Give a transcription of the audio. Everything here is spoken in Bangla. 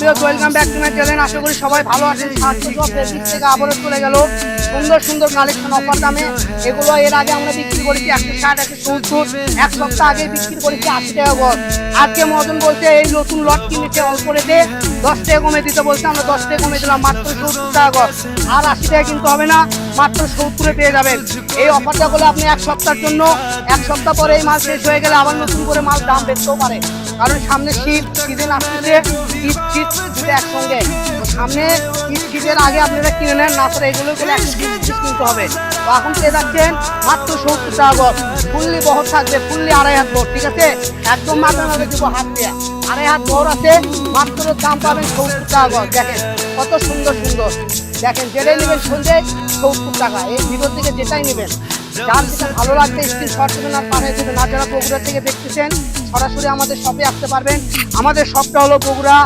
Welcome back to my channel. আশা করি সবাই ভালো আছেন। ফেসবুক থেকে আবারও চলে গেল সুন্দর সুন্দর কালেকশন অফার দামে। এগুলো এর আগে আমরা বিক্রি করেছি 160, 170, এক সপ্তাহ আগে বিক্রি করেছি 80 টাকা গজ। আজকে মহাজন বলছে এই নতুন লট কিনেছে অল্প রেটে 10 টাকা কমে দিতে বলছে, আমরা 10 টাকা কমে দিলাম, মাত্র 70 টাকা গজ। আর 80 টাকা কিন্তু হবে না, মাত্র 70-এ পেয়ে যাবেন। এই অফারটা করলে আপনি এক সপ্তাহের জন্য, এক সপ্তাহ পরে এই মাল শেষ হয়ে গেলে আবার নতুন করে মাল দাম বেড়তেও পারে, কারণ সামনে সিজন আসতেছে, শীত একসঙ্গে। সামনে শীতের আগে আপনারা কিনে নেন, না করে এগুলো কিনতে হবে। তো এখন পেয়ে যাচ্ছেন মাত্র 70 টাকা গজ। ফুললি বহর থাকবে, ফুললি 2.5 হাত বহর, ঠিক আছে? একদম মাথা মাথা দিব হাত দিয়ে 2.5 হাত বহর আছে, মাত্র দাম পাবেন 70 টাকা গজ। দেখেন কত সুন্দর সুন্দর, দেখেন যেটাই নেবেন সন্ধ্যে 70 টাকা। এই ভিডিও থেকে যেটাই নেবেন, যার যেটা ভালো লাগবে স্ক্রিনশট দেবেন আর পাঠিয়ে দেবেন। আর যারা বগুড়া থেকে দেখতেছেন সরাসরি আমাদের শপে আসতে পারবেন। আমাদের শপটা হলো বগুড়া